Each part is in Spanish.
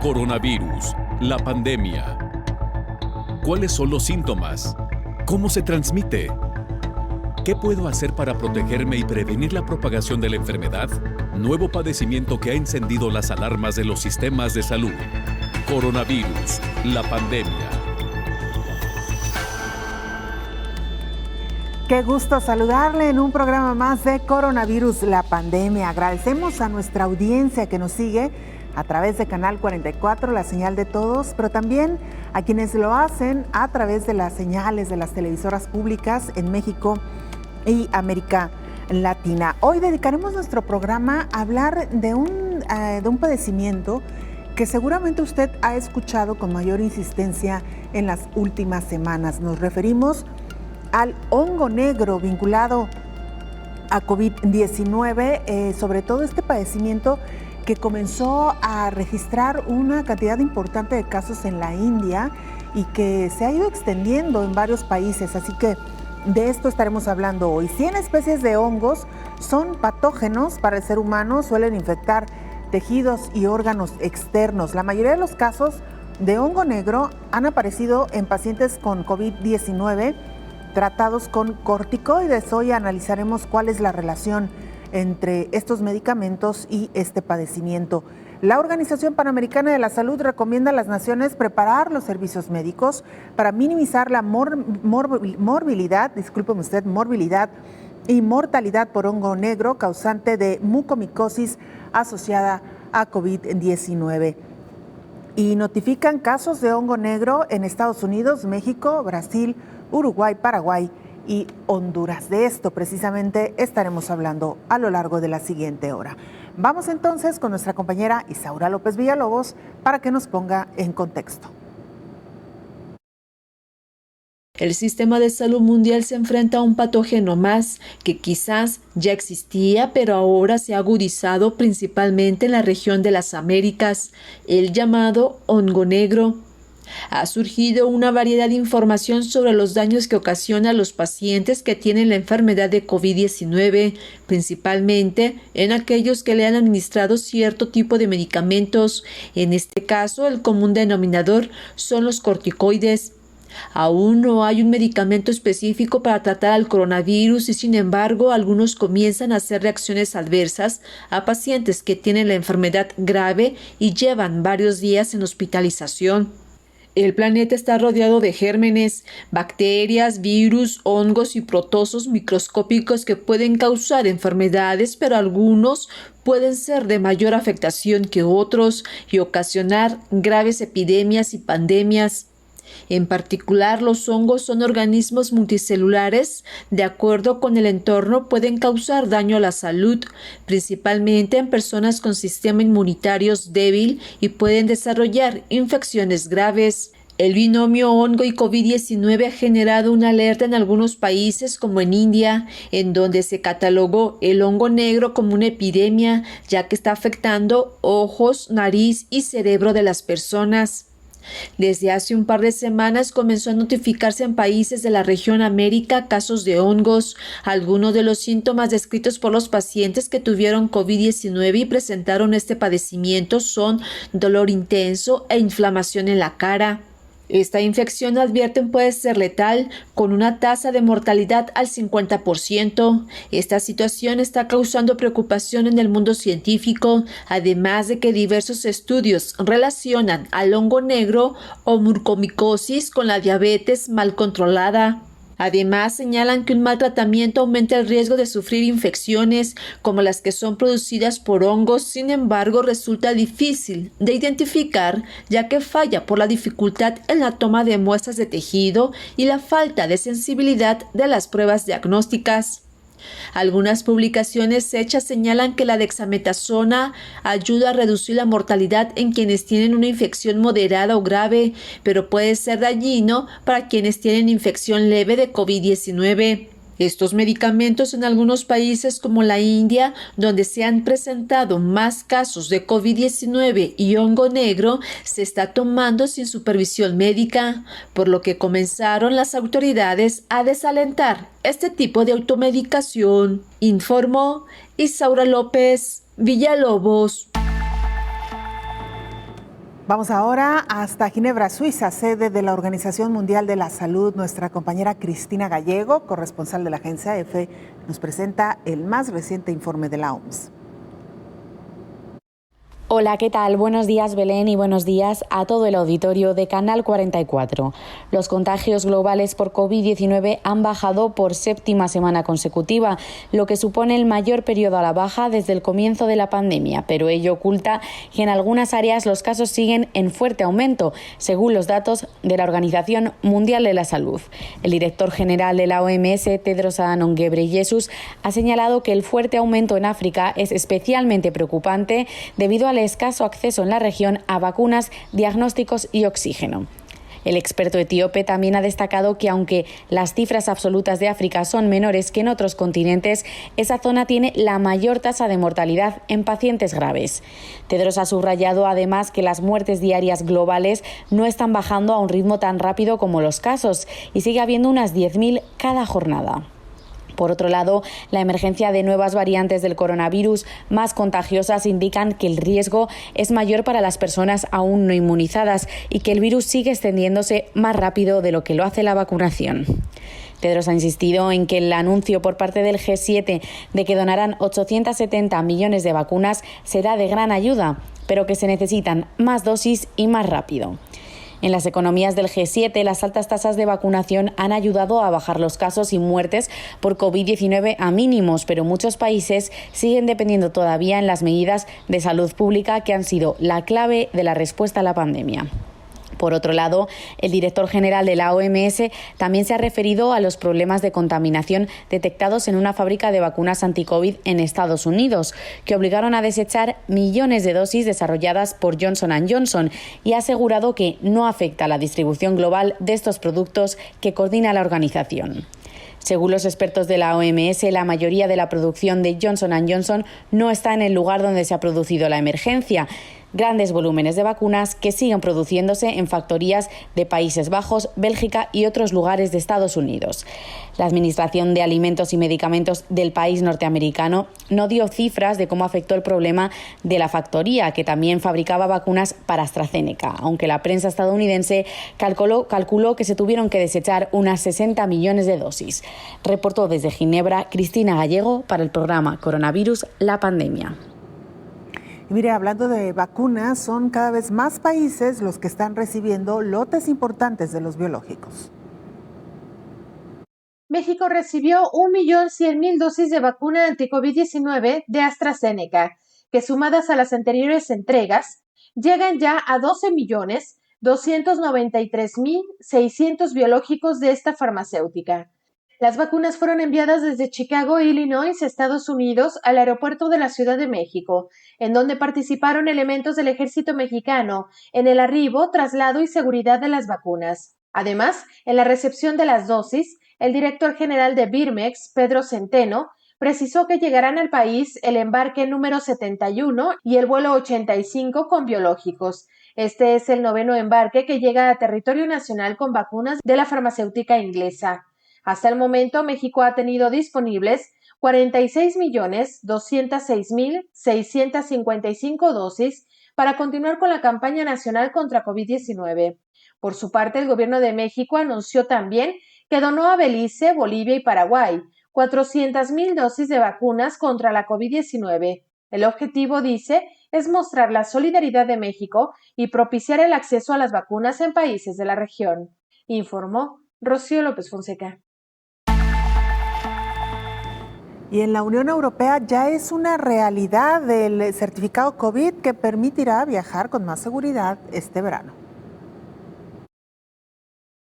Coronavirus, la pandemia. ¿Cuáles son los síntomas? ¿Cómo se transmite? ¿Qué puedo hacer para protegerme y prevenir la propagación de la enfermedad? Nuevo padecimiento que ha encendido las alarmas de los sistemas de salud. Coronavirus, la pandemia. Qué gusto saludarle en un programa más de Coronavirus, la pandemia. Agradecemos a nuestra audiencia que nos sigue a través de Canal 44, la señal de todos, pero también a quienes lo hacen a través de las señales de las televisoras públicas en México y América Latina. Hoy dedicaremos nuestro programa a hablar de un padecimiento que seguramente usted ha escuchado con mayor insistencia en las últimas semanas. Nos referimos al hongo negro vinculado a COVID-19, sobre todo este padecimiento que comenzó a registrar una cantidad importante de casos en la India y que se ha ido extendiendo en varios países, así que de esto estaremos hablando hoy. 100 especies de hongos son patógenos para el ser humano, suelen infectar tejidos y órganos externos. La mayoría de los casos de hongo negro han aparecido en pacientes con COVID-19 tratados con corticoides. Hoy analizaremos cuál es la relación entre estos medicamentos y este padecimiento. La Organización Panamericana de la Salud recomienda a las naciones preparar los servicios médicos para minimizar la morbilidad y mortalidad por hongo negro causante de mucomicosis asociada a COVID-19. Y notifican casos de hongo negro en Estados Unidos, México, Brasil, Uruguay, Paraguay y Honduras. De esto precisamente estaremos hablando a lo largo de la siguiente hora. Vamos entonces con nuestra compañera Isaura López Villalobos para que nos ponga en contexto. El sistema de salud mundial se enfrenta a un patógeno más que quizás ya existía, pero ahora se ha agudizado principalmente en la región de las Américas, el llamado hongo negro. Ha surgido una variedad de información sobre los daños que ocasiona a los pacientes que tienen la enfermedad de COVID-19, principalmente en aquellos que le han administrado cierto tipo de medicamentos. En este caso, el común denominador son los corticoides. Aún no hay un medicamento específico para tratar al coronavirus y, sin embargo, algunos comienzan a hacer reacciones adversas a pacientes que tienen la enfermedad grave y llevan varios días en hospitalización. El planeta está rodeado de gérmenes, bacterias, virus, hongos y protozoos microscópicos que pueden causar enfermedades, pero algunos pueden ser de mayor afectación que otros y ocasionar graves epidemias y pandemias. En particular, los hongos son organismos multicelulares. De acuerdo con el entorno, pueden causar daño a la salud, principalmente en personas con sistema inmunitario débil y pueden desarrollar infecciones graves. El binomio hongo y COVID-19 ha generado una alerta en algunos países como en India, en donde se catalogó el hongo negro como una epidemia, ya que está afectando ojos, nariz y cerebro de las personas. Desde hace un par de semanas comenzó a notificarse en países de la región América casos de hongos. Algunos de los síntomas descritos por los pacientes que tuvieron COVID-19 y presentaron este padecimiento son dolor intenso e inflamación en la cara. Esta infección, advierten, puede ser letal, con una tasa de mortalidad al 50%. Esta situación está causando preocupación en el mundo científico, además de que diversos estudios relacionan al hongo negro o mucomicosis con la diabetes mal controlada. Además, señalan que un mal tratamiento aumenta el riesgo de sufrir infecciones como las que son producidas por hongos. Sin embargo, resulta difícil de identificar, ya que falla por la dificultad en la toma de muestras de tejido y la falta de sensibilidad de las pruebas diagnósticas. Algunas publicaciones hechas señalan que la dexametasona ayuda a reducir la mortalidad en quienes tienen una infección moderada o grave, pero puede ser dañino para quienes tienen infección leve de COVID-19. Estos medicamentos en algunos países como la India, donde se han presentado más casos de COVID-19 y hongo negro, se está tomando sin supervisión médica, por lo que comenzaron las autoridades a desalentar este tipo de automedicación, informó Isaura López Villalobos. Vamos ahora hasta Ginebra, Suiza, sede de la Organización Mundial de la Salud. Nuestra compañera Cristina Gallego, corresponsal de la agencia EFE, nos presenta el más reciente informe de la OMS. Hola, ¿qué tal? Buenos días, Belén, y buenos días a todo el auditorio de Canal 44. Los contagios globales por COVID-19 han bajado por séptima semana consecutiva, lo que supone el mayor periodo a la baja desde el comienzo de la pandemia, pero ello oculta que en algunas áreas los casos siguen en fuerte aumento, según los datos de la Organización Mundial de la Salud. El director general de la OMS, Tedros Adhanom Ghebreyesus, ha señalado que el fuerte aumento en África es especialmente preocupante debido al escaso acceso en la región a vacunas, diagnósticos y oxígeno. El experto etíope también ha destacado que aunque las cifras absolutas de África son menores que en otros continentes, esa zona tiene la mayor tasa de mortalidad en pacientes graves. Tedros ha subrayado además que las muertes diarias globales no están bajando a un ritmo tan rápido como los casos y sigue habiendo unas 10.000 cada jornada. Por otro lado, la emergencia de nuevas variantes del coronavirus más contagiosas indican que el riesgo es mayor para las personas aún no inmunizadas y que el virus sigue extendiéndose más rápido de lo que lo hace la vacunación. Tedros ha insistido en que el anuncio por parte del G7 de que donarán 870 millones de vacunas será de gran ayuda, pero que se necesitan más dosis y más rápido. En las economías del G7, las altas tasas de vacunación han ayudado a bajar los casos y muertes por COVID-19 a mínimos, pero muchos países siguen dependiendo todavía en las medidas de salud pública que han sido la clave de la respuesta a la pandemia. Por otro lado, el director general de la OMS también se ha referido a los problemas de contaminación detectados en una fábrica de vacunas anti-COVID en Estados Unidos, que obligaron a desechar millones de dosis desarrolladas por Johnson & Johnson, y ha asegurado que no afecta a la distribución global de estos productos que coordina la organización. Según los expertos de la OMS, la mayoría de la producción de Johnson & Johnson no está en el lugar donde se ha producido la emergencia. Grandes volúmenes de vacunas que siguen produciéndose en factorías de Países Bajos, Bélgica y otros lugares de Estados Unidos. La Administración de Alimentos y Medicamentos del país norteamericano no dio cifras de cómo afectó el problema de la factoría, que también fabricaba vacunas para AstraZeneca, aunque la prensa estadounidense calculó que se tuvieron que desechar unas 60 millones de dosis. Reportó desde Ginebra Cristina Gallego para el programa Coronavirus, la pandemia. Y mire, hablando de vacunas, son cada vez más países los que están recibiendo lotes importantes de los biológicos. México recibió 1.100.000 dosis de vacuna anti-COVID-19 de AstraZeneca, que sumadas a las anteriores entregas, llegan ya a 12.293.600 biológicos de esta farmacéutica. Las vacunas fueron enviadas desde Chicago, Illinois, Estados Unidos, al aeropuerto de la Ciudad de México, en donde participaron elementos del ejército mexicano en el arribo, traslado y seguridad de las vacunas. Además, en la recepción de las dosis, el director general de Birmex, Pedro Centeno, precisó que llegarán al país el embarque número 71 y el vuelo 85 con biológicos. Este es el 9º embarque que llega a territorio nacional con vacunas de la farmacéutica inglesa. Hasta el momento, México ha tenido disponibles 46.206.655 dosis para continuar con la campaña nacional contra COVID-19. Por su parte, el gobierno de México anunció también que donó a Belice, Bolivia y Paraguay 400.000 dosis de vacunas contra la COVID-19. El objetivo, dice, es mostrar la solidaridad de México y propiciar el acceso a las vacunas en países de la región, informó Rocío López Fonseca. Y en la Unión Europea ya es una realidad el certificado COVID que permitirá viajar con más seguridad este verano.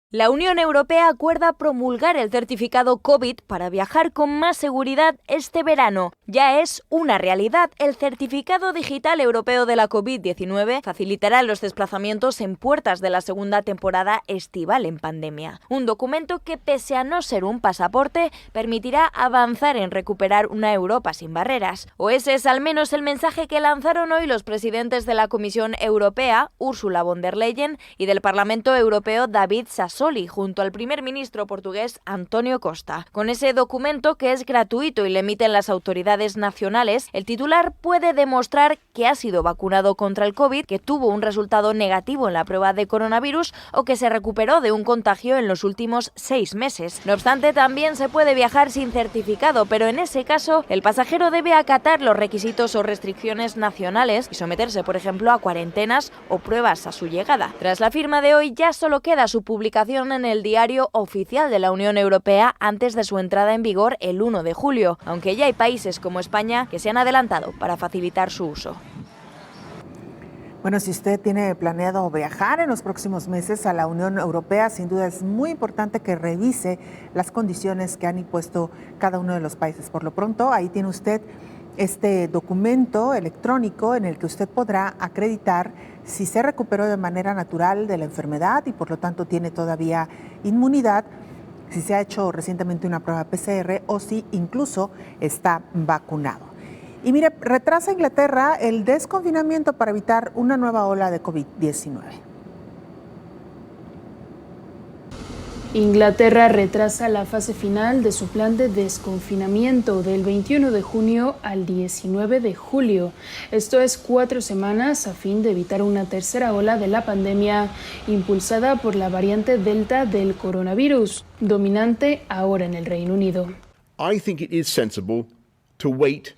La Unión Europea acuerda promulgar el certificado COVID para viajar con más seguridad este verano. Ya es una realidad. El certificado digital europeo de la COVID-19 facilitará los desplazamientos en puertas de la segunda temporada estival en pandemia. Un documento que, pese a no ser un pasaporte, permitirá avanzar en recuperar una Europa sin barreras. O ese es al menos el mensaje que lanzaron hoy los presidentes de la Comisión Europea, Ursula von der Leyen, y del Parlamento Europeo, David Sassoli, Sassoli junto al primer ministro portugués António Costa. Con ese documento, que es gratuito y le emiten las autoridades nacionales, el titular puede demostrar que ha sido vacunado contra el COVID, que tuvo un resultado negativo en la prueba de coronavirus o que se recuperó de un contagio en los últimos 6 meses. No obstante, también se puede viajar sin certificado, pero en ese caso el pasajero debe acatar los requisitos o restricciones nacionales y someterse, por ejemplo, a cuarentenas o pruebas a su llegada. Tras la firma de hoy, ya solo queda su publicación en el Diario Oficial de la Unión Europea antes de su entrada en vigor el 1 de julio, aunque ya hay países como España que se han adelantado para facilitar su uso. Bueno, si usted tiene planeado viajar en los próximos meses a la Unión Europea, sin duda es muy importante que revise las condiciones que han impuesto cada uno de los países. Por lo pronto, ahí tiene usted este documento electrónico en el que usted podrá acreditar si se recuperó de manera natural de la enfermedad y por lo tanto tiene todavía inmunidad, si se ha hecho recientemente una prueba PCR o si incluso está vacunado. Y mire, retrasa Inglaterra el desconfinamiento para evitar una nueva ola de COVID-19. Inglaterra retrasa la fase final de su plan de desconfinamiento del 21 de junio al 19 de julio. Esto es 4 semanas a fin de evitar una tercera ola de la pandemia impulsada por la variante Delta del coronavirus, dominante ahora en el Reino Unido. I think it is sensible to wait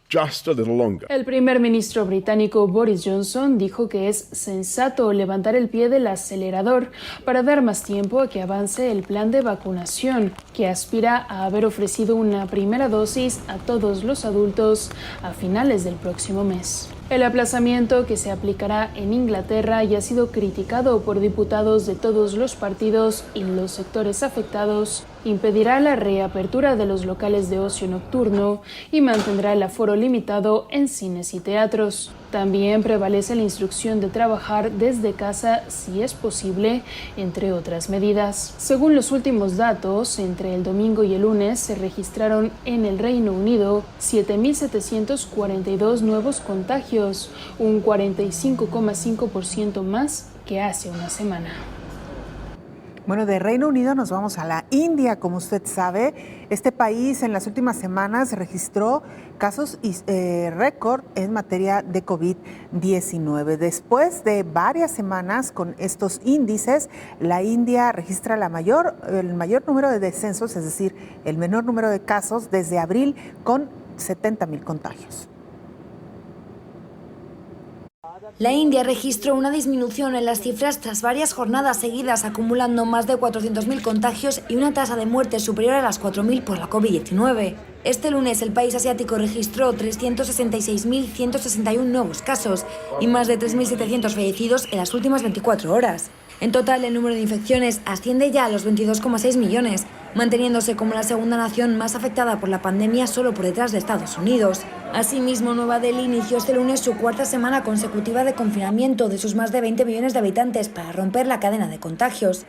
just a little longer. El primer ministro británico Boris Johnson dijo que es sensato levantar el pie del acelerador para dar más tiempo a que avance el plan de vacunación, que aspira a haber ofrecido una primera dosis a todos los adultos a finales del próximo mes. El aplazamiento, que se aplicará en Inglaterra, ya ha sido criticado por diputados de todos los partidos y los sectores afectados, impedirá la reapertura de los locales de ocio nocturno y mantendrá el aforo limitado en cines y teatros. También prevalece la instrucción de trabajar desde casa si es posible, entre otras medidas. Según los últimos datos, entre el domingo y el lunes se registraron en el Reino Unido 7.742 nuevos contagios, un 45,5% más que hace una semana. Bueno, de Reino Unido nos vamos a la India. Como usted sabe, este país en las últimas semanas registró casos récord en materia de COVID-19. Después de varias semanas con estos índices, la India registra el mayor número de descensos, es decir, el menor número de casos desde abril, con 70,000 contagios. La India registró una disminución en las cifras tras varias jornadas seguidas, acumulando más de 400.000 contagios y una tasa de muerte superior a las 4.000 por la COVID-19. Este lunes el país asiático registró 366.161 nuevos casos y más de 3.700 fallecidos en las últimas 24 horas. En total, el número de infecciones asciende ya a los 22,6 millones, manteniéndose como la segunda nación más afectada por la pandemia solo por detrás de Estados Unidos. Asimismo, Nueva Delhi inició este lunes su cuarta semana consecutiva de confinamiento de sus más de 20 millones de habitantes para romper la cadena de contagios.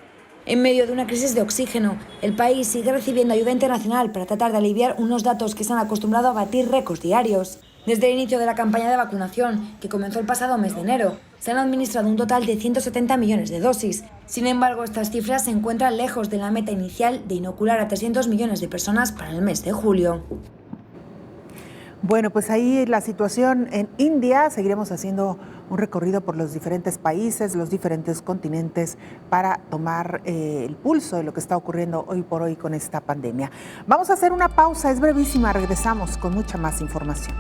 En medio de una crisis de oxígeno, el país sigue recibiendo ayuda internacional para tratar de aliviar unos datos que se han acostumbrado a batir récords diarios. Desde el inicio de la campaña de vacunación, que comenzó el pasado mes de enero, se han administrado un total de 170 millones de dosis. Sin embargo, estas cifras se encuentran lejos de la meta inicial de inocular a 300 millones de personas para el mes de julio. Bueno, pues ahí la situación en India. Seguiremos haciendo un recorrido por los diferentes países, los diferentes continentes, para tomar el pulso de lo que está ocurriendo hoy por hoy con esta pandemia. Vamos a hacer una pausa, es brevísima, regresamos con mucha más información.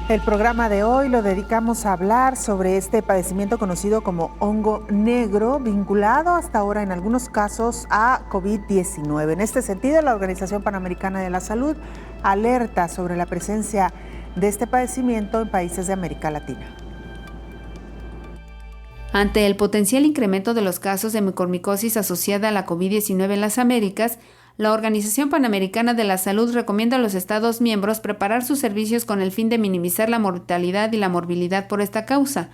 El programa de hoy lo dedicamos a hablar sobre este padecimiento conocido como hongo negro, vinculado hasta ahora en algunos casos a COVID-19. En este sentido, la Organización Panamericana de la Salud alerta sobre la presencia de este padecimiento en países de América Latina. Ante el potencial incremento de los casos de mucormicosis asociada a la COVID-19 en las Américas, La Organización Panamericana de la Salud recomienda a los Estados miembros preparar sus servicios con el fin de minimizar la mortalidad y la morbilidad por esta causa.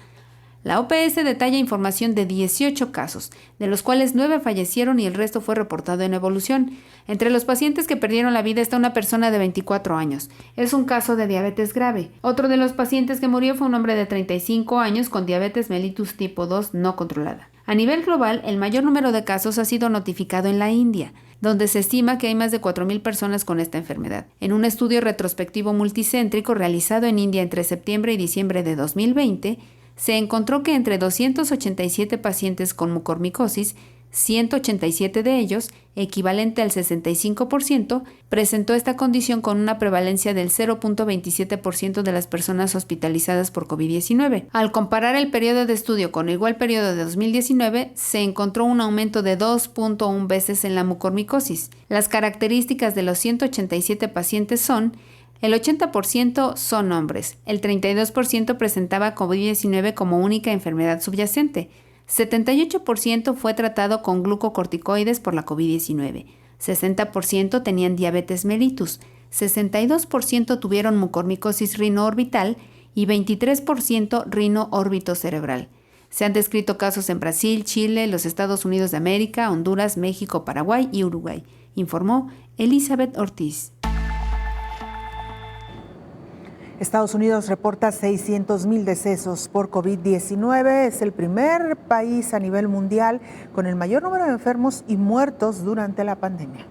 La OPS detalla información de 18 casos, de los cuales 9 fallecieron y el resto fue reportado en evolución. Entre los pacientes que perdieron la vida está una persona de 24 años. Es un caso de diabetes grave. Otro de los pacientes que murió fue un hombre de 35 años con diabetes mellitus tipo 2 no controlada. A nivel global, el mayor número de casos ha sido notificado en la India, donde se estima que hay más de 4.000 personas con esta enfermedad. En un estudio retrospectivo multicéntrico realizado en India entre septiembre y diciembre de 2020, se encontró que entre 287 pacientes con mucormicosis, 187 de ellos, equivalente al 65%, presentó esta condición con una prevalencia del 0.27% de las personas hospitalizadas por COVID-19. Al comparar el periodo de estudio con el igual periodo de 2019, se encontró un aumento de 2.1 veces en la mucormicosis. Las características de los 187 pacientes son: el 80% son hombres, el 32% presentaba COVID-19 como única enfermedad subyacente, 78% fue tratado con glucocorticoides por la COVID-19, 60% tenían diabetes mellitus, 62% tuvieron mucormicosis rinoorbital y 23% rinoórbito-cerebral. Se han descrito casos en Brasil, Chile, los Estados Unidos de América, Honduras, México, Paraguay y Uruguay, informó Elizabeth Ortiz. Estados Unidos reporta 600,000 decesos por COVID-19. Es el primer país a nivel mundial con el mayor número de enfermos y muertos durante la pandemia.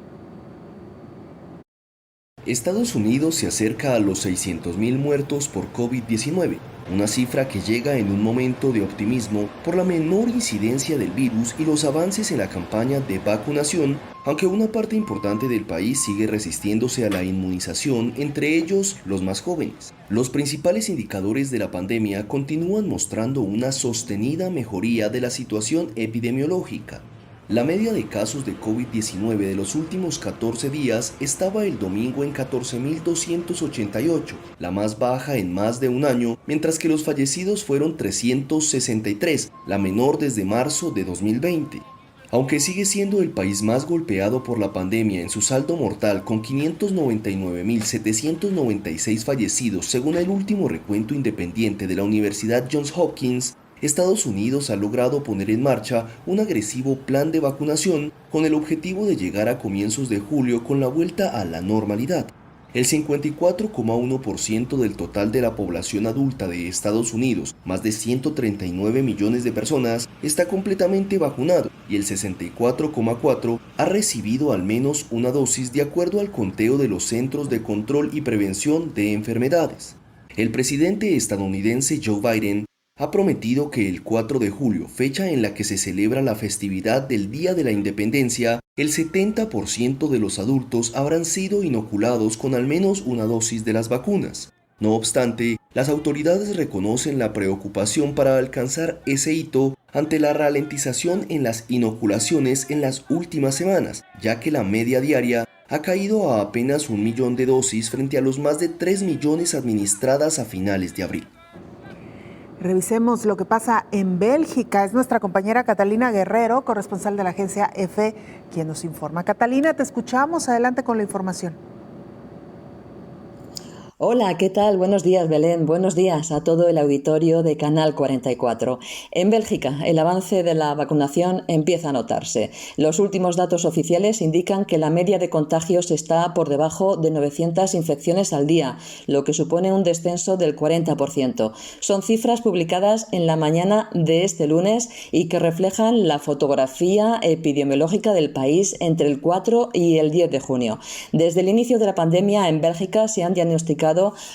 Estados Unidos se acerca a los 600,000 muertos por COVID-19, una cifra que llega en un momento de optimismo por la menor incidencia del virus y los avances en la campaña de vacunación, aunque una parte importante del país sigue resistiéndose a la inmunización, entre ellos los más jóvenes. Los principales indicadores de la pandemia continúan mostrando una sostenida mejoría de la situación epidemiológica. La media de casos de COVID-19 de los últimos 14 días estaba el domingo en 14.288, la más baja en más de un año, mientras que los fallecidos fueron 363, la menor desde marzo de 2020. Aunque sigue siendo el país más golpeado por la pandemia en su saldo mortal con 599.796 fallecidos según el último recuento independiente de la Universidad Johns Hopkins, Estados Unidos ha logrado poner en marcha un agresivo plan de vacunación con el objetivo de llegar a comienzos de julio con la vuelta a la normalidad. El 54,1% del total de la población adulta de Estados Unidos, más de 139 millones de personas, está completamente vacunado y el 64,4% ha recibido al menos una dosis de acuerdo al conteo de los Centros de Control y Prevención de Enfermedades. El presidente estadounidense Joe Biden ha prometido que el 4 de julio, fecha en la que se celebra la festividad del Día de la Independencia, el 70% de los adultos habrán sido inoculados con al menos una dosis de las vacunas. No obstante, las autoridades reconocen la preocupación para alcanzar ese hito ante la ralentización en las inoculaciones en las últimas semanas, ya que la media diaria ha caído a apenas 1 millón de dosis frente a los más de 3 millones administradas a finales de abril. Revisemos lo que pasa en Bélgica. Es nuestra compañera Catalina Guerrero, corresponsal de la agencia EFE, quien nos informa. Catalina, te escuchamos. Adelante con la información. Hola, ¿qué tal? Buenos días, Belén. Buenos días a todo el auditorio de Canal 44. En Bélgica, el avance de la vacunación empieza a notarse. Los últimos datos oficiales indican que la media de contagios está por debajo de 900 infecciones al día, lo que supone un descenso del 40%. Son cifras publicadas en la mañana de este lunes y que reflejan la fotografía epidemiológica del país entre el 4 y el 10 de junio. Desde el inicio de la pandemia, en Bélgica se han diagnosticado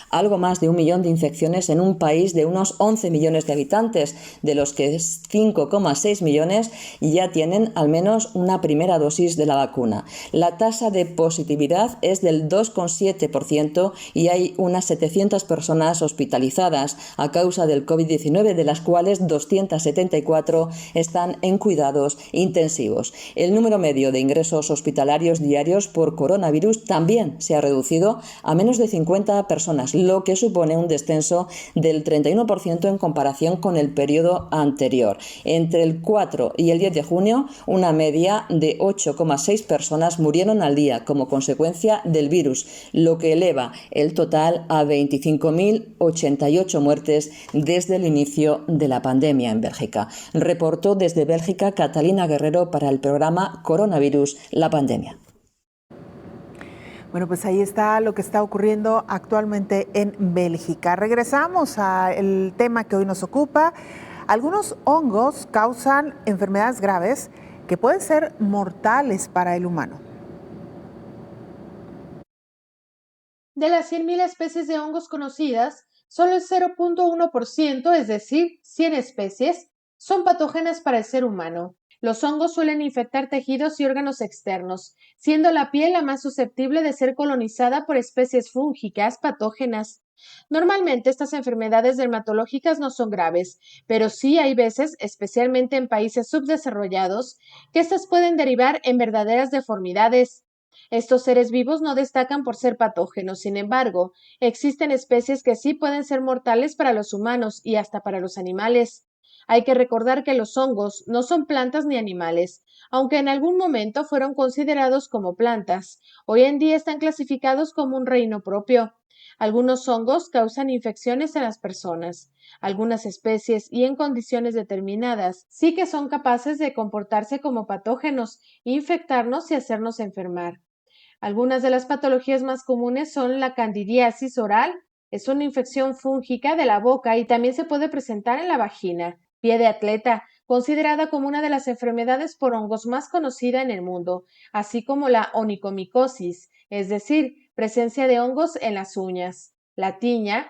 algo más de 1 millón de infecciones en un país de unos 11 millones de habitantes, de los que 5,6 millones ya tienen al menos una primera dosis de la vacuna. La tasa de positividad es del 2,7% y hay unas 700 personas hospitalizadas a causa del COVID-19, de las cuales 274 están en cuidados intensivos. El número medio de ingresos hospitalarios diarios por coronavirus también se ha reducido a menos de 50 150 personas, lo que supone un descenso del 31% en comparación con el periodo anterior. Entre el 4 y el 10 de junio, una media de 8,6 personas murieron al día como consecuencia del virus, lo que eleva el total a 25.088 muertes desde el inicio de la pandemia en Bélgica. Reportó desde Bélgica Catalina Guerrero para el programa Coronavirus, la pandemia. Bueno, pues ahí está lo que está ocurriendo actualmente en Bélgica. Regresamos al tema que hoy nos ocupa. Algunos hongos causan enfermedades graves que pueden ser mortales para el humano. De las 100.000 especies de hongos conocidas, solo el 0.1%, es decir, 100 especies, son patógenas para el ser humano. Los hongos suelen infectar tejidos y órganos externos, siendo la piel la más susceptible de ser colonizada por especies fúngicas patógenas. Normalmente estas enfermedades dermatológicas no son graves, pero sí hay veces, especialmente en países subdesarrollados, que estas pueden derivar en verdaderas deformidades. Estos seres vivos no destacan por ser patógenos, sin embargo, existen especies que sí pueden ser mortales para los humanos y hasta para los animales. Hay que recordar que los hongos no son plantas ni animales, aunque en algún momento fueron considerados como plantas. Hoy en día están clasificados como un reino propio. Algunos hongos causan infecciones en las personas. Algunas especies y en condiciones determinadas sí que son capaces de comportarse como patógenos, infectarnos y hacernos enfermar. Algunas de las patologías más comunes son la candidiasis oral, es una infección fúngica de la boca y también se puede presentar en la vagina. Pie de atleta, considerada como una de las enfermedades por hongos más conocida en el mundo, así como la onicomicosis, es decir, presencia de hongos en las uñas. La tiña,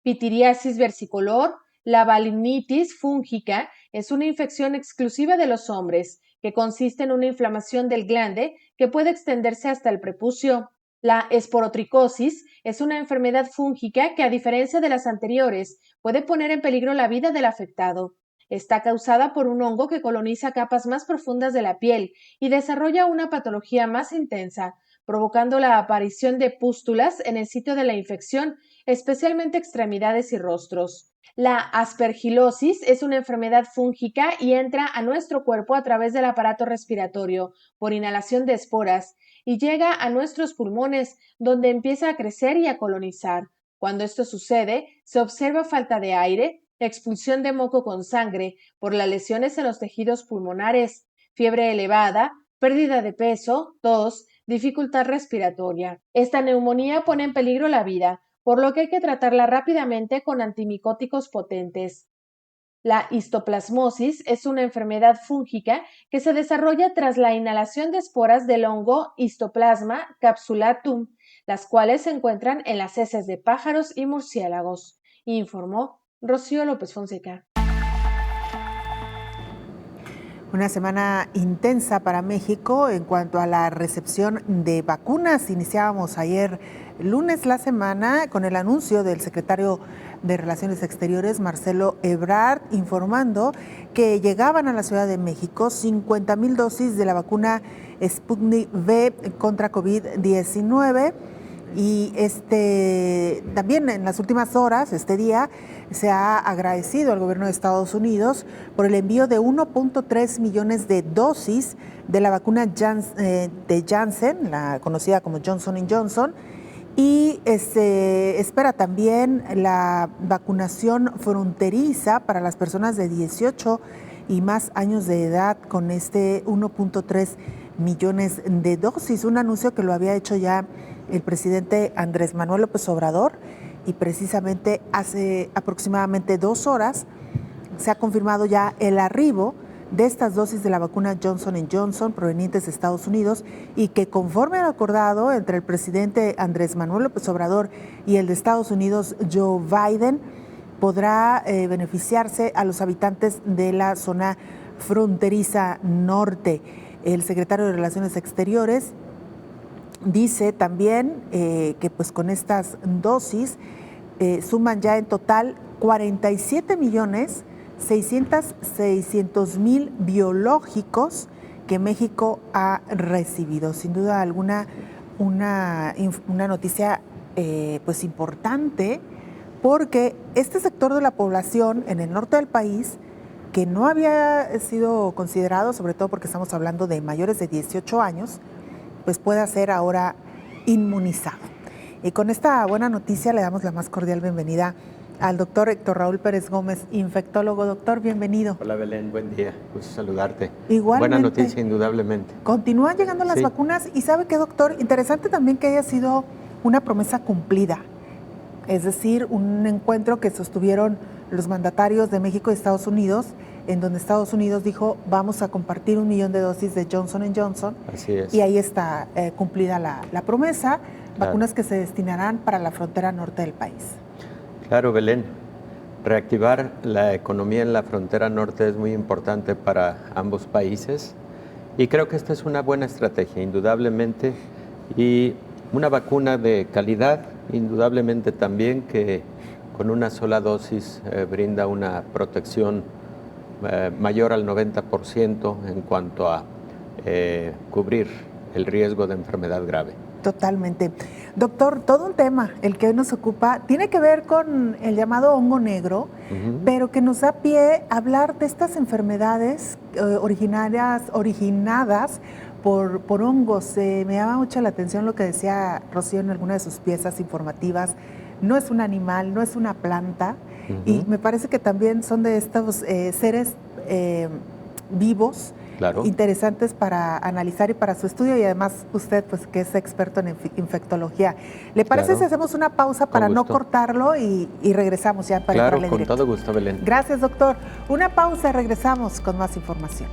pitiriasis versicolor, la balinitis fúngica es una infección exclusiva de los hombres, que consiste en una inflamación del glande que puede extenderse hasta el prepucio. La esporotricosis es una enfermedad fúngica que, a diferencia de las anteriores, puede poner en peligro la vida del afectado. Está causada por un hongo que coloniza capas más profundas de la piel y desarrolla una patología más intensa, provocando la aparición de pústulas en el sitio de la infección, especialmente extremidades y rostros. La aspergilosis es una enfermedad fúngica y entra a nuestro cuerpo a través del aparato respiratorio, por inhalación de esporas, y llega a nuestros pulmones, donde empieza a crecer y a colonizar. Cuando esto sucede, se observa falta de aire, expulsión de moco con sangre por las lesiones en los tejidos pulmonares, fiebre elevada, pérdida de peso, tos, dificultad respiratoria. Esta neumonía pone en peligro la vida, por lo que hay que tratarla rápidamente con antimicóticos potentes. La histoplasmosis es una enfermedad fúngica que se desarrolla tras la inhalación de esporas del hongo Histoplasma capsulatum, las cuales se encuentran en las heces de pájaros y murciélagos, informó Rocío López Fonseca. Una semana intensa para México en cuanto a la recepción de vacunas. Iniciábamos ayer lunes la semana con el anuncio del secretario de Relaciones Exteriores, Marcelo Ebrard, informando que llegaban a la Ciudad de México 50,000 dosis de la vacuna Sputnik V contra COVID-19. Y también en las últimas horas, este día, se ha agradecido al gobierno de Estados Unidos por el envío de 1.3 millones de dosis de la vacuna de Janssen, la conocida como Johnson & Johnson, y espera también la vacunación fronteriza para las personas de 18 y más años de edad con 1.3 millones de dosis, un anuncio que lo había hecho ya el presidente Andrés Manuel López Obrador, y precisamente hace aproximadamente 2 horas se ha confirmado ya el arribo de estas dosis de la vacuna Johnson & Johnson provenientes de Estados Unidos, y que conforme al acordado entre el presidente Andrés Manuel López Obrador y el de Estados Unidos, Joe Biden, podrá beneficiarse a los habitantes de la zona fronteriza norte. El secretario de Relaciones Exteriores dice también que pues con estas dosis suman ya en total 47.600.000 biológicos que México ha recibido. Sin duda alguna, una noticia pues importante, porque este sector de la población en el norte del país, que no había sido considerado, sobre todo porque estamos hablando de mayores de 18 años, pues pueda ser ahora inmunizado. Y con esta buena noticia le damos la más cordial bienvenida al doctor Héctor Raúl Pérez Gómez, infectólogo. Doctor, bienvenido. Hola Belén, buen día, gusto saludarte. Igualmente. Buena noticia, indudablemente. Continúan llegando las vacunas y ¿sabe qué, doctor? Interesante también que haya sido una promesa cumplida, es decir, un encuentro que sostuvieron los mandatarios de México y Estados Unidos, en donde Estados Unidos dijo vamos a compartir 1 millón de dosis de Johnson & Johnson. Así es. Y ahí está cumplida la promesa, vacunas que se destinarán para la frontera norte del país. Claro, Belén, reactivar la economía en la frontera norte es muy importante para ambos países y creo que esta es una buena estrategia, indudablemente, y una vacuna de calidad, indudablemente también, que con una sola dosis brinda una protección mayor al 90% en cuanto a cubrir el riesgo de enfermedad grave. Totalmente. Doctor, todo un tema, el que hoy nos ocupa, tiene que ver con el llamado hongo negro, pero que nos da pie a hablar de estas enfermedades originadas por hongos. Me llama mucho la atención lo que decía Rocío en alguna de sus piezas informativas. No es un animal, no es una planta, y me parece que también son de estos seres vivos, claro, interesantes para analizar y para su estudio, y además usted, pues, que es experto en infectología. ¿Le parece, claro, si hacemos una pausa para no cortarlo y regresamos ya para claro, entrarle con directo? Todo gusto, Belén. Gracias, doctor. Una pausa, regresamos con más información.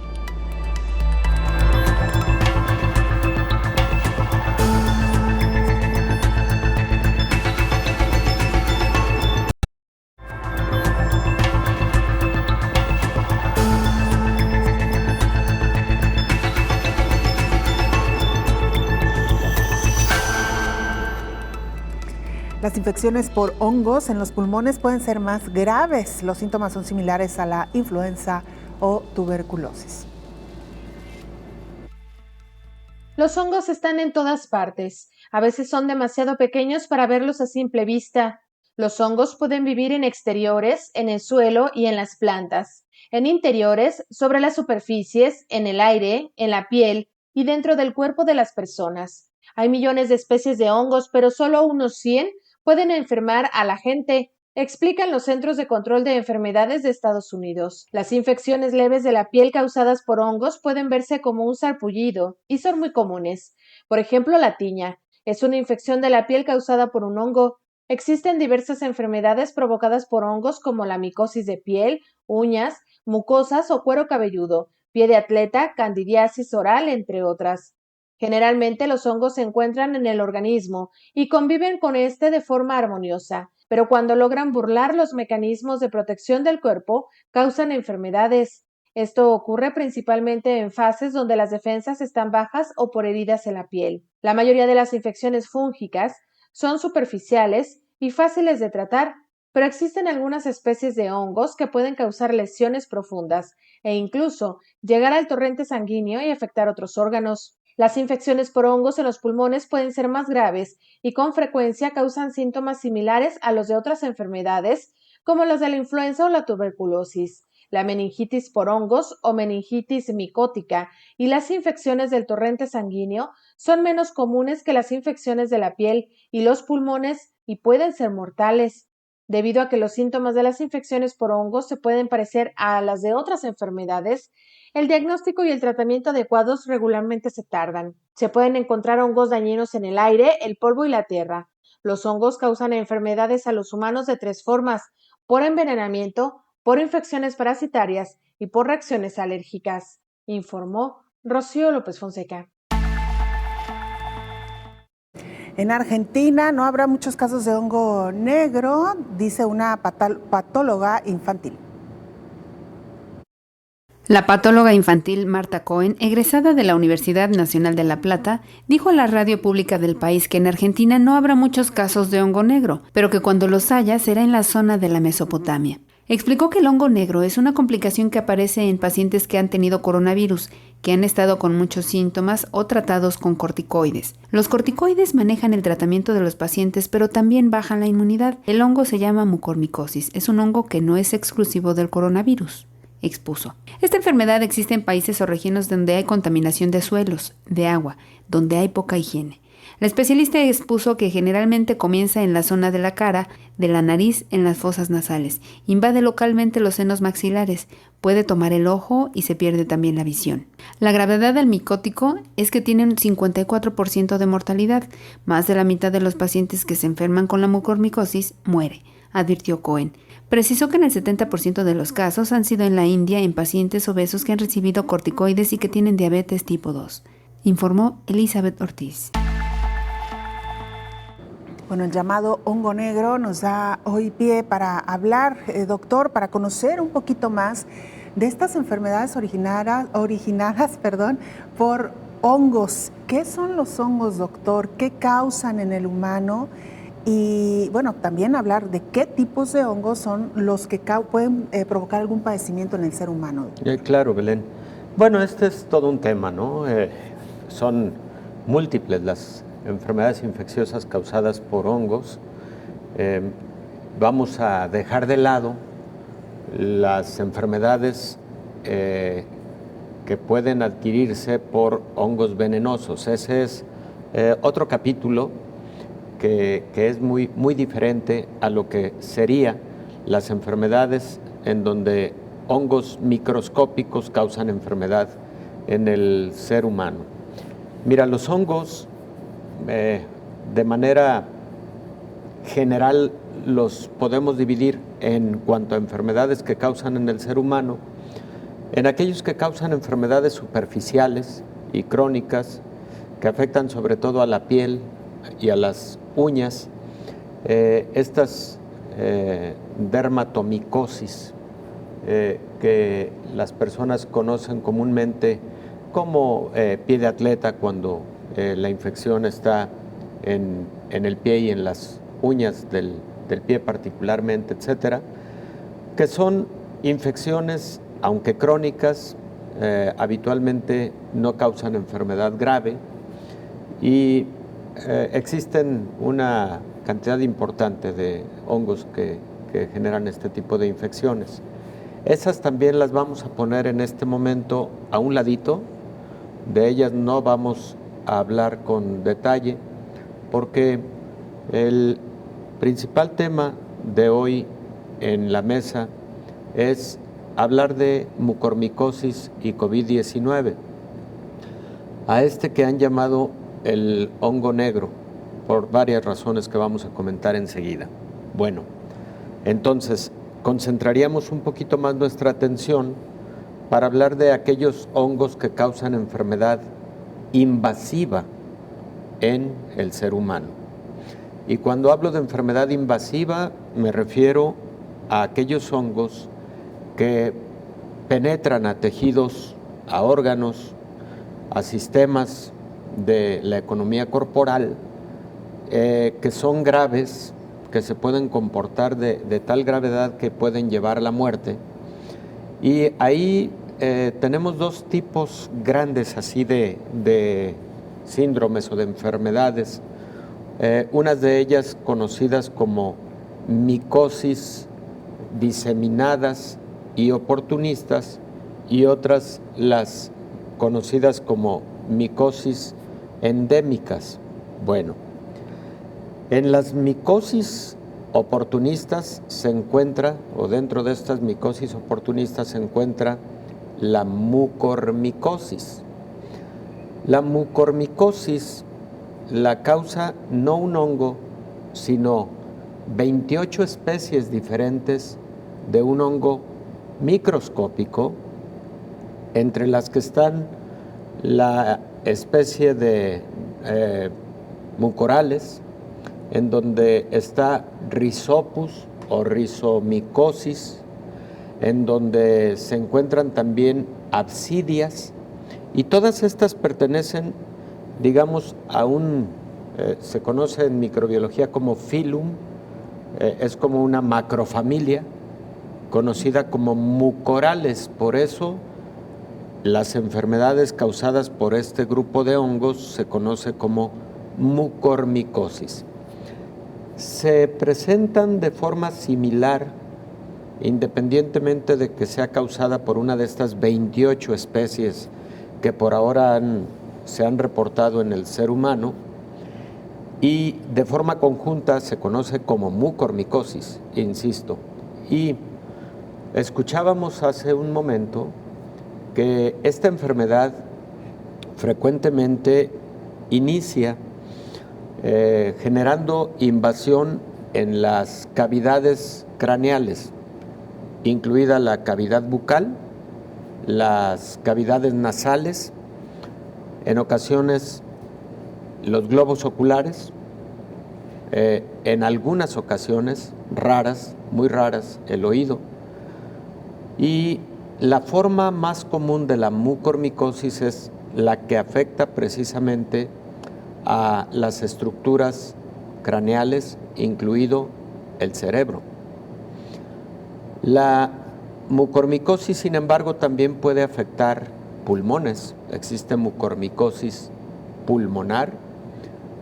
Las infecciones por hongos en los pulmones pueden ser más graves. Los síntomas son similares a la influenza o tuberculosis. Los hongos están en todas partes. A veces son demasiado pequeños para verlos a simple vista. Los hongos pueden vivir en exteriores, en el suelo y en las plantas. En interiores, sobre las superficies, en el aire, en la piel y dentro del cuerpo de las personas. Hay millones de especies de hongos, pero solo unos 100 pueden enfermar a la gente, explican los Centros de Control de Enfermedades de Estados Unidos. Las infecciones leves de la piel causadas por hongos pueden verse como un sarpullido y son muy comunes. Por ejemplo, la tiña es una infección de la piel causada por un hongo. Existen diversas enfermedades provocadas por hongos como la micosis de piel, uñas, mucosas o cuero cabelludo, pie de atleta, candidiasis oral, entre otras. Generalmente los hongos se encuentran en el organismo y conviven con este de forma armoniosa, pero cuando logran burlar los mecanismos de protección del cuerpo, causan enfermedades. Esto ocurre principalmente en fases donde las defensas están bajas o por heridas en la piel. La mayoría de las infecciones fúngicas son superficiales y fáciles de tratar, pero existen algunas especies de hongos que pueden causar lesiones profundas e incluso llegar al torrente sanguíneo y afectar otros órganos. Las infecciones por hongos en los pulmones pueden ser más graves y con frecuencia causan síntomas similares a los de otras enfermedades, como los de la influenza o la tuberculosis. La meningitis por hongos o meningitis micótica y las infecciones del torrente sanguíneo son menos comunes que las infecciones de la piel y los pulmones y pueden ser mortales. Debido a que los síntomas de las infecciones por hongos se pueden parecer a las de otras enfermedades, el diagnóstico y el tratamiento adecuados regularmente se tardan. Se pueden encontrar hongos dañinos en el aire, el polvo y la tierra. Los hongos causan enfermedades a los humanos de 3 formas: por envenenamiento, por infecciones parasitarias y por reacciones alérgicas, informó Rocío López Fonseca. En Argentina no habrá muchos casos de hongo negro, dice una patóloga infantil. La patóloga infantil Marta Cohen, egresada de la Universidad Nacional de La Plata, dijo a la radio pública del país que en Argentina no habrá muchos casos de hongo negro, pero que cuando los haya será en la zona de la Mesopotamia. Explicó que el hongo negro es una complicación que aparece en pacientes que han tenido coronavirus, que han estado con muchos síntomas o tratados con corticoides. Los corticoides manejan el tratamiento de los pacientes, pero también bajan la inmunidad. El hongo se llama mucormicosis. Es un hongo que no es exclusivo del coronavirus, expuso. Esta enfermedad existe en países o regiones donde hay contaminación de suelos, de agua, donde hay poca higiene. La especialista expuso que generalmente comienza en la zona de la cara, de la nariz, en las fosas nasales. Invade localmente los senos maxilares, puede tomar el ojo y se pierde también la visión. La gravedad del micótico es que tiene un 54% de mortalidad. Más de la mitad de los pacientes que se enferman con la mucormicosis muere, advirtió Cohen. Precisó que en el 70% de los casos han sido en la India en pacientes obesos que han recibido corticoides y que tienen diabetes tipo 2, informó Elizabeth Ortiz. Bueno, el llamado hongo negro nos da hoy pie para hablar, doctor, para conocer un poquito más de estas enfermedades originadas por hongos. ¿Qué son los hongos, doctor? ¿Qué causan en el humano? Y bueno, también hablar de qué tipos de hongos son los que pueden provocar algún padecimiento en el ser humano. Claro, Belén. Bueno, este es todo un tema, ¿no? Son múltiples las enfermedades infecciosas causadas por hongos. Vamos a dejar de lado las enfermedades que pueden adquirirse por hongos venenosos. Ese es otro capítulo que es muy, muy diferente a lo que serían las enfermedades en donde hongos microscópicos causan enfermedad en el ser humano. Mira, los hongos de manera general los podemos dividir en cuanto a enfermedades que causan en el ser humano, en aquellos que causan enfermedades superficiales y crónicas que afectan sobre todo a la piel y a las uñas, estas dermatomicosis que las personas conocen comúnmente como pie de atleta cuando la infección está en el pie y en las uñas del pie particularmente, etcétera, que son infecciones, aunque crónicas, habitualmente no causan enfermedad grave y existen una cantidad importante de hongos que generan este tipo de infecciones. Esas también las vamos a poner en este momento a un ladito, de ellas no vamos a hablar con detalle, porque el principal tema de hoy en la mesa es hablar de mucormicosis y COVID-19, a este que han llamado el hongo negro, por varias razones que vamos a comentar enseguida. Bueno, entonces concentraríamos un poquito más nuestra atención para hablar de aquellos hongos que causan enfermedad invasiva en el ser humano. Y cuando hablo de enfermedad invasiva me refiero a aquellos hongos que penetran a tejidos, a órganos, a sistemas de la economía corporal, que son graves, que se pueden comportar de tal gravedad que pueden llevar a la muerte. Y ahí tenemos dos tipos grandes así de síndromes o de enfermedades, unas de ellas conocidas como micosis diseminadas y oportunistas, y otras las conocidas como micosis endémicas. Bueno, en las micosis oportunistas se encuentra, o dentro de estas micosis oportunistas se encuentra la mucormicosis. La mucormicosis la causa no un hongo, sino 28 especies diferentes de un hongo microscópico, entre las que están la especie de mucorales, en donde está Rhizopus o Rhizomicosis, en donde se encuentran también absidias, y todas estas pertenecen, digamos, a se conoce en microbiología como filum, es como una macrofamilia conocida como mucorales. Por eso las enfermedades causadas por este grupo de hongos se conoce como mucormicosis. Se presentan de forma similar independientemente de que sea causada por una de estas 28 especies que por ahora se han reportado en el ser humano, y de forma conjunta se conoce como mucormicosis, insisto. Y escuchábamos hace un momento que esta enfermedad frecuentemente inicia generando invasión en las cavidades craneales, incluida la cavidad bucal, las cavidades nasales, en ocasiones los globos oculares, en algunas ocasiones, raras, muy raras, el oído. Y la forma más común de la mucormicosis es la que afecta precisamente a las estructuras craneales, incluido el cerebro. La mucormicosis, sin embargo, también puede afectar pulmones. Existe mucormicosis pulmonar,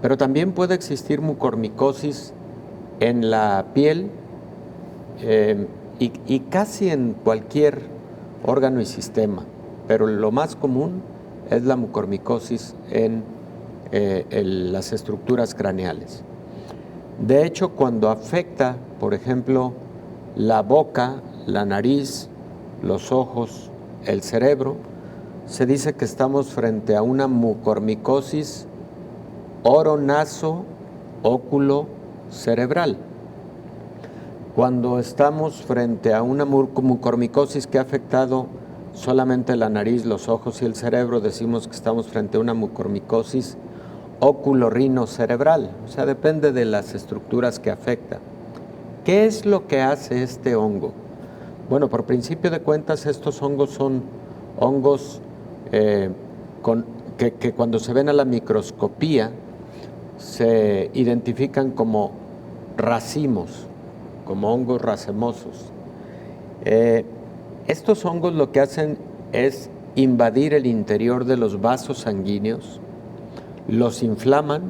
pero también puede existir mucormicosis en la piel y casi en cualquier órgano y sistema, pero lo más común es la mucormicosis en las estructuras craneales. De hecho, cuando afecta, por ejemplo, la boca, la nariz, los ojos, el cerebro, se dice que estamos frente a una mucormicosis oronaso-óculo-cerebral. Cuando estamos frente a una mucormicosis que ha afectado solamente la nariz, los ojos y el cerebro, decimos que estamos frente a una mucormicosis óculo-rino-cerebral, o sea, depende de las estructuras que afecta. ¿Qué es lo que hace este hongo? Bueno, por principio de cuentas, estos hongos son hongos que cuando se ven a la microscopía se identifican como racimos, como hongos racemosos. Estos hongos lo que hacen es invadir el interior de los vasos sanguíneos, los inflaman,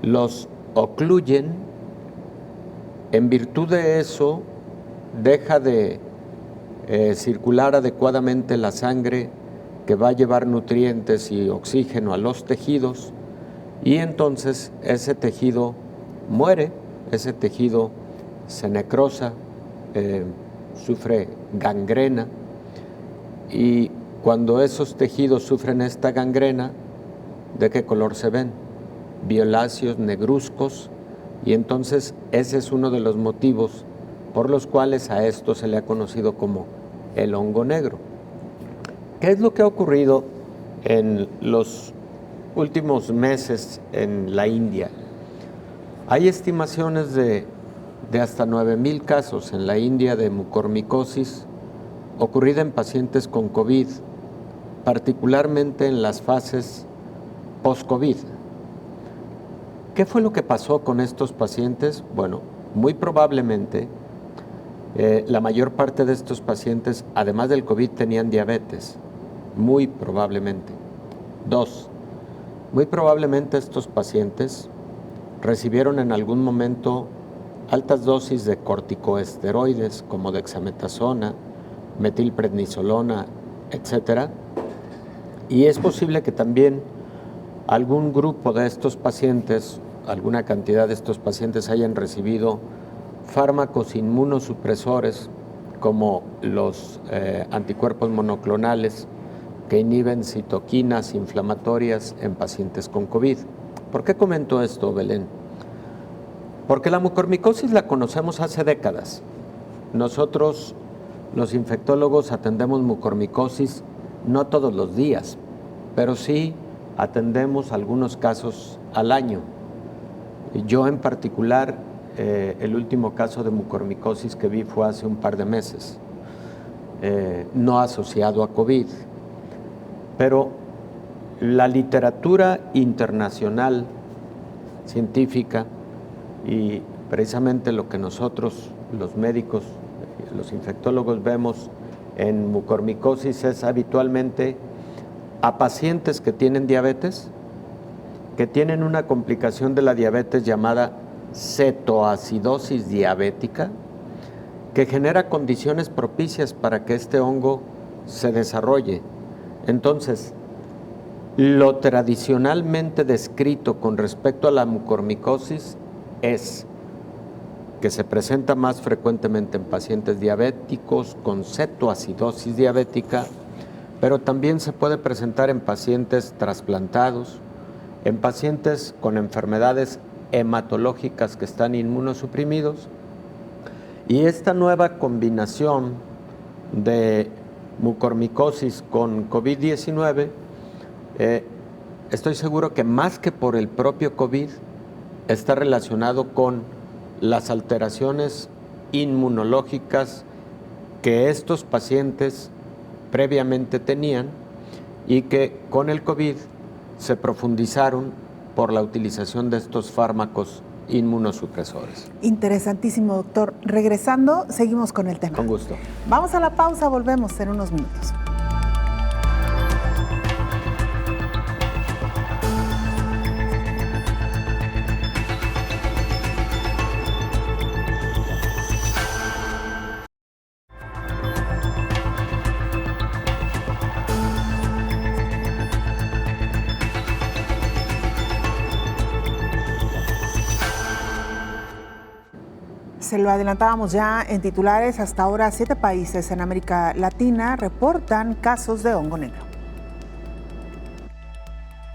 los ocluyen. En virtud de eso, deja de circular adecuadamente la sangre que va a llevar nutrientes y oxígeno a los tejidos, y entonces ese tejido muere, ese tejido se necrosa, sufre gangrena, y cuando esos tejidos sufren esta gangrena, ¿de qué color se ven? Violáceos, negruzcos, y entonces ese es uno de los motivos por los cuales a esto se le ha conocido como el hongo negro. ¿Qué es lo que ha ocurrido en los últimos meses en la India? Hay estimaciones de hasta 9,000 casos en la India de mucormicosis ocurrida en pacientes con COVID, particularmente en las fases post-COVID. ¿Qué fue lo que pasó con estos pacientes? Bueno, muy probablemente la mayor parte de estos pacientes, además del COVID, tenían diabetes. Muy probablemente. 2, muy probablemente estos pacientes recibieron en algún momento altas dosis de corticosteroides como dexametasona, metilprednisolona, etc. Y es posible que también algún grupo de estos pacientes, alguna cantidad de estos pacientes hayan recibido fármacos inmunosupresores como los anticuerpos monoclonales que inhiben citoquinas inflamatorias en pacientes con COVID. ¿Por qué comento esto, Belén? Porque la mucormicosis la conocemos hace décadas. Nosotros, los infectólogos, atendemos mucormicosis no todos los días, pero sí atendemos algunos casos al año. Yo en particular, el último caso de mucormicosis que vi fue hace un par de meses, no asociado a COVID. Pero la literatura internacional científica y precisamente lo que nosotros, los médicos, los infectólogos vemos en mucormicosis es habitualmente a pacientes que tienen diabetes, que tienen una complicación de la diabetes llamada cetoacidosis diabética, que genera condiciones propicias para que este hongo se desarrolle. Entonces, lo tradicionalmente descrito con respecto a la mucormicosis es que se presenta más frecuentemente en pacientes diabéticos con cetoacidosis diabética, pero también se puede presentar en pacientes trasplantados, en pacientes con enfermedades hematológicas que están inmunosuprimidos. Y esta nueva combinación de mucormicosis con COVID-19, estoy seguro que más que por el propio COVID, está relacionado con las alteraciones inmunológicas que estos pacientes previamente tenían y que con el COVID se profundizaron por la utilización de estos fármacos inmunosupresores. Interesantísimo, doctor. Regresando, seguimos con el tema. Con gusto. Vamos a la pausa, volvemos en unos minutos. Se lo adelantábamos ya en titulares, hasta ahora 7 países en América Latina reportan casos de hongo negro.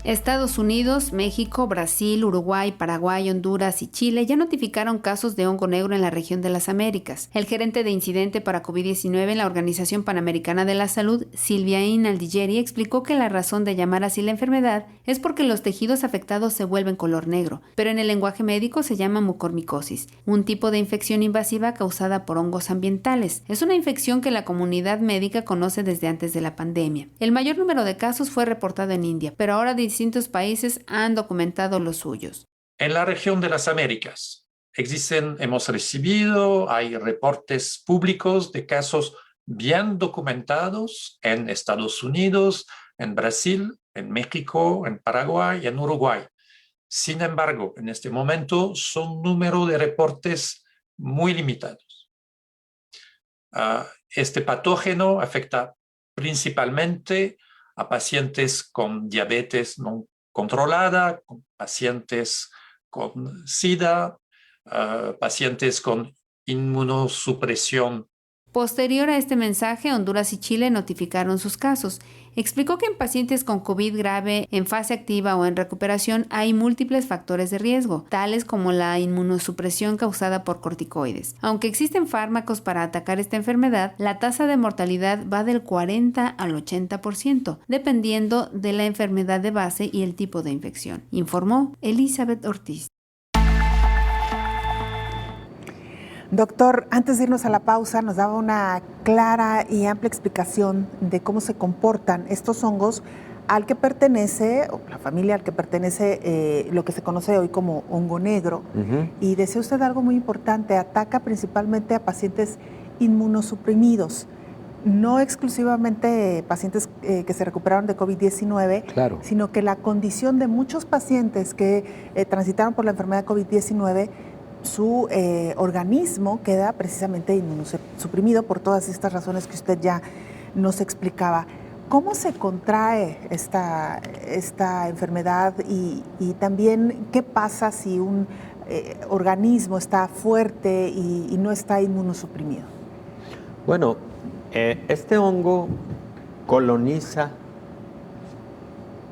Estados Unidos, México, Brasil, Uruguay, Paraguay, Honduras y Chile ya notificaron casos de hongo negro en la región de las Américas. El gerente de incidente para COVID-19 en la Organización Panamericana de la Salud, Silviaín Aldigeri, explicó que la razón de llamar así la enfermedad es porque los tejidos afectados se vuelven color negro, pero en el lenguaje médico se llama mucormicosis, un tipo de infección invasiva causada por hongos ambientales. Es una infección que la comunidad médica conoce desde antes de la pandemia. El mayor número de casos fue reportado en India, pero ahora distintos países han documentado los suyos. En la región de las Américas hemos recibido, hay reportes públicos de casos bien documentados en Estados Unidos, en Brasil, en México, en Paraguay y en Uruguay. Sin embargo, en este momento son un número de reportes muy limitados. Este patógeno afecta principalmente a pacientes con diabetes no controlada, con pacientes con SIDA, pacientes con inmunosupresión. Posterior a este mensaje, Honduras y Chile notificaron sus casos. Explicó que en pacientes con COVID grave, en fase activa o en recuperación, hay múltiples factores de riesgo, tales como la inmunosupresión causada por corticoides. Aunque existen fármacos para atacar esta enfermedad, la tasa de mortalidad va del 40 al 80%, dependiendo de la enfermedad de base y el tipo de infección, informó Elizabeth Ortiz. Doctor, antes de irnos a la pausa, nos daba una clara y amplia explicación de cómo se comportan estos hongos al que pertenece, o la familia al que pertenece lo que se conoce hoy como hongo negro. Y decía usted algo muy importante, ataca principalmente a pacientes inmunosuprimidos, no exclusivamente pacientes que se recuperaron de COVID-19, claro, sino que la condición de muchos pacientes que transitaron por la enfermedad COVID-19, su organismo queda precisamente inmunosuprimido por todas estas razones que usted ya nos explicaba. ¿Cómo se contrae esta enfermedad y también qué pasa si un organismo está fuerte y no está inmunosuprimido? Bueno, este hongo coloniza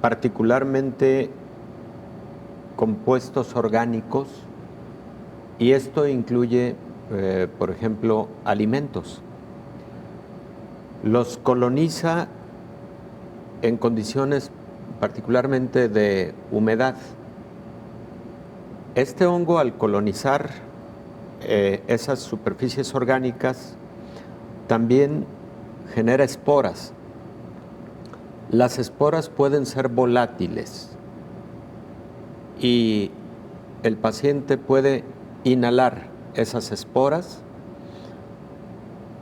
particularmente compuestos orgánicos. Y esto incluye, por ejemplo, alimentos. Los coloniza en condiciones particularmente de humedad. Este hongo, al colonizar esas superficies orgánicas, también genera esporas. Las esporas pueden ser volátiles y el paciente puede inhalar esas esporas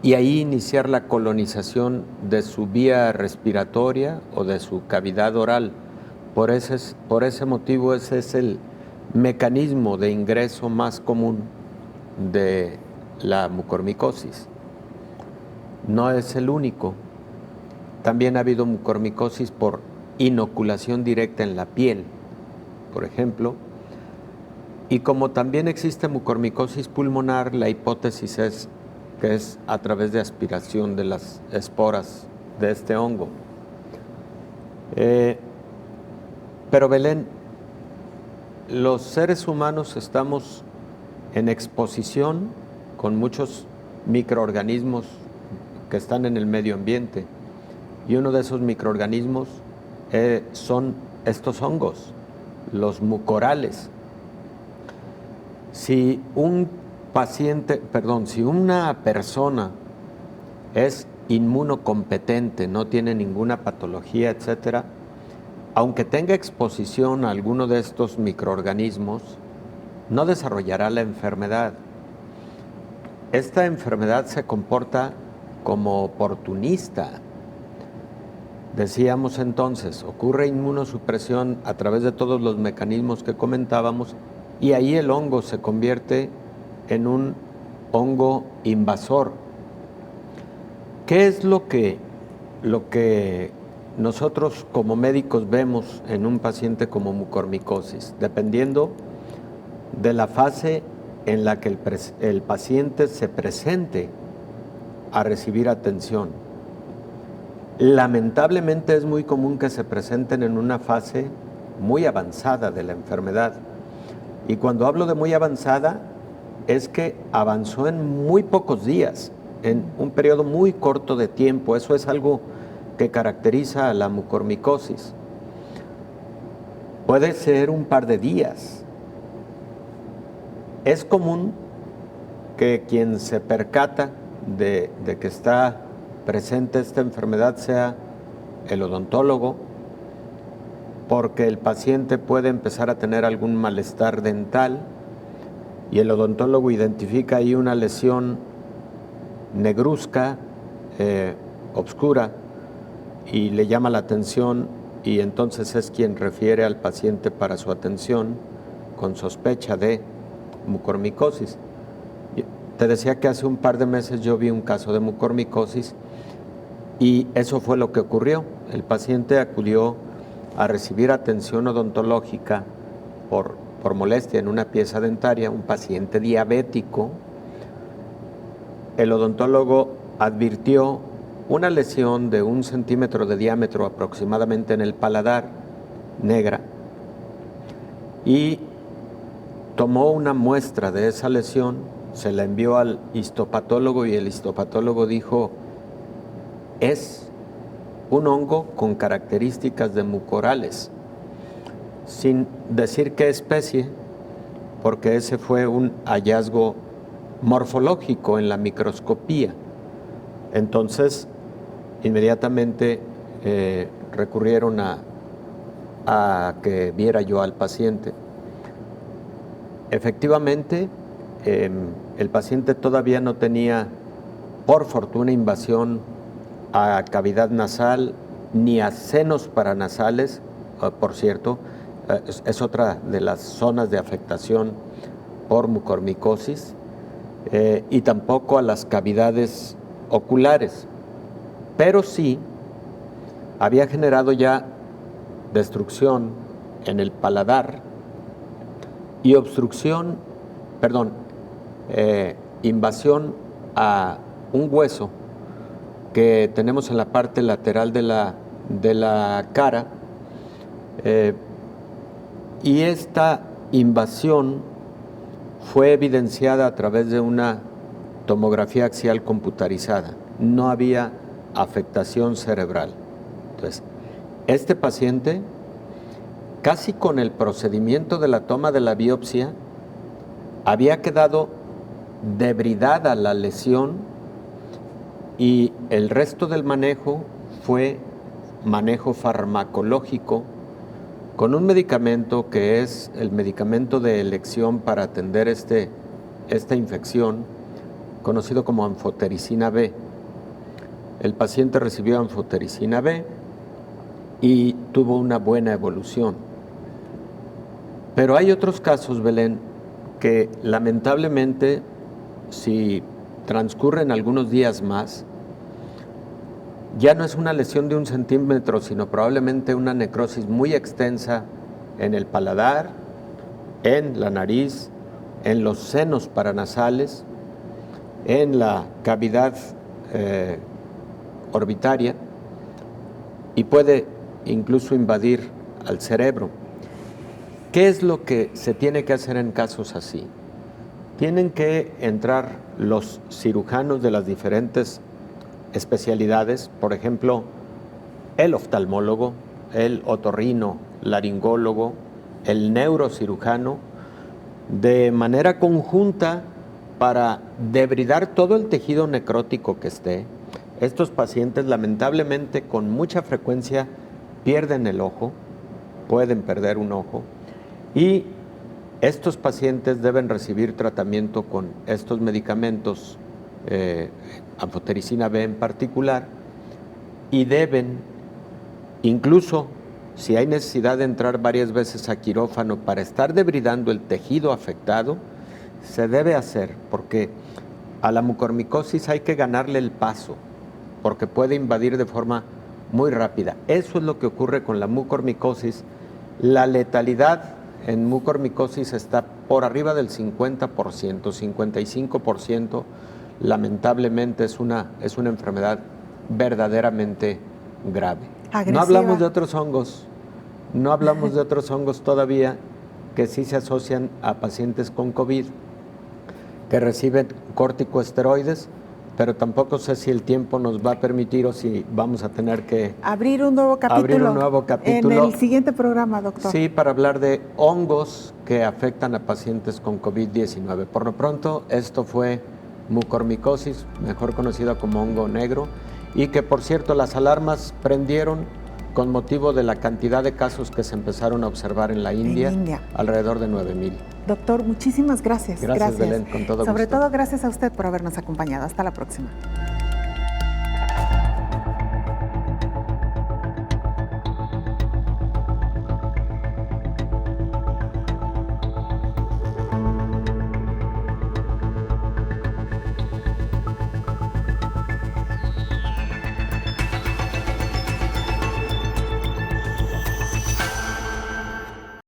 y ahí iniciar la colonización de su vía respiratoria o de su cavidad oral. Por ese motivo, ese es el mecanismo de ingreso más común de la mucormicosis. No es el único. También ha habido mucormicosis por inoculación directa en la piel, por ejemplo. Y como también existe mucormicosis pulmonar, la hipótesis es que es a través de aspiración de las esporas de este hongo. Pero Belén, los seres humanos estamos en exposición con muchos microorganismos que están en el medio ambiente, y uno de esos microorganismos son estos hongos, los mucorales. Si una persona es inmunocompetente, no tiene ninguna patología, etcétera, aunque tenga exposición a alguno de estos microorganismos, no desarrollará la enfermedad. Esta enfermedad se comporta como oportunista. Decíamos entonces, ocurre inmunosupresión a través de todos los mecanismos que comentábamos, y ahí el hongo se convierte en un hongo invasor. ¿Qué es lo que nosotros como médicos vemos en un paciente como mucormicosis? Dependiendo de la fase en la que el paciente se presente a recibir atención. Lamentablemente es muy común que se presenten en una fase muy avanzada de la enfermedad. Y cuando hablo de muy avanzada, es que avanzó en muy pocos días, en un periodo muy corto de tiempo. Eso es algo que caracteriza a la mucormicosis. Puede ser un par de días. Es común que quien se percata de que está presente esta enfermedad sea el odontólogo, porque el paciente puede empezar a tener algún malestar dental y el odontólogo identifica ahí una lesión negruzca, obscura, y le llama la atención, y entonces es quien refiere al paciente para su atención con sospecha de mucormicosis. Te decía que hace un par de meses yo vi un caso de mucormicosis y eso fue lo que ocurrió. El paciente acudió a recibir atención odontológica por molestia en una pieza dentaria, un paciente diabético. El odontólogo advirtió una lesión de 1 centímetro de diámetro aproximadamente en el paladar, negra, y tomó una muestra de esa lesión, se la envió al histopatólogo y el histopatólogo dijo: es un hongo con características de mucorales, sin decir qué especie, porque ese fue un hallazgo morfológico en la microscopía. Entonces, inmediatamente recurrieron a que viera yo al paciente. Efectivamente, el paciente todavía no tenía, por fortuna, invasión a cavidad nasal ni a senos paranasales, por cierto, es otra de las zonas de afectación por mucormicosis, y tampoco a las cavidades oculares, pero sí había generado ya destrucción en el paladar y invasión a un hueso que tenemos en la parte lateral de la cara, y esta invasión fue evidenciada a través de una tomografía axial computarizada. No había afectación cerebral. Entonces, este paciente, casi con el procedimiento de la toma de la biopsia, había quedado debridada la lesión y el resto del manejo fue manejo farmacológico con un medicamento que es el medicamento de elección para atender esta infección, conocido como anfotericina B. El paciente recibió anfotericina B y tuvo una buena evolución. Pero hay otros casos, Belén, que lamentablemente, si transcurren algunos días más, ya no es una lesión de 1 centímetro, sino probablemente una necrosis muy extensa en el paladar, en la nariz, en los senos paranasales, en la cavidad orbitaria, y puede incluso invadir al cerebro. ¿Qué es lo que se tiene que hacer en casos así? Tienen que entrar los cirujanos de las diferentes especialidades, por ejemplo, el oftalmólogo, el otorrino, laringólogo, el neurocirujano, de manera conjunta para debridar todo el tejido necrótico que esté. Estos pacientes lamentablemente con mucha frecuencia pierden el ojo, pueden perder un ojo, y estos pacientes deben recibir tratamiento con estos medicamentos, anfotericina B en particular, y deben, incluso si hay necesidad de entrar varias veces a quirófano para estar debridando el tejido afectado, se debe hacer, porque a la mucormicosis hay que ganarle el paso, porque puede invadir de forma muy rápida. Eso es lo que ocurre con la mucormicosis. La letalidad en mucormicosis está por arriba del 50%, 55%. Lamentablemente es una enfermedad verdaderamente grave. Agresiva. No hablamos de otros hongos todavía que sí se asocian a pacientes con COVID, que reciben corticosteroides, pero tampoco sé si el tiempo nos va a permitir o si vamos a tener que abrir un nuevo capítulo en el siguiente programa, doctor. Sí, para hablar de hongos que afectan a pacientes con COVID-19. Por lo pronto, esto fue mucormicosis, mejor conocida como hongo negro, y que, por cierto, las alarmas prendieron con motivo de la cantidad de casos que se empezaron a observar en la India, alrededor de 9,000. Doctor, muchísimas gracias. Gracias, Belén, con todo gusto. Sobre todo, gracias a usted por habernos acompañado. Hasta la próxima.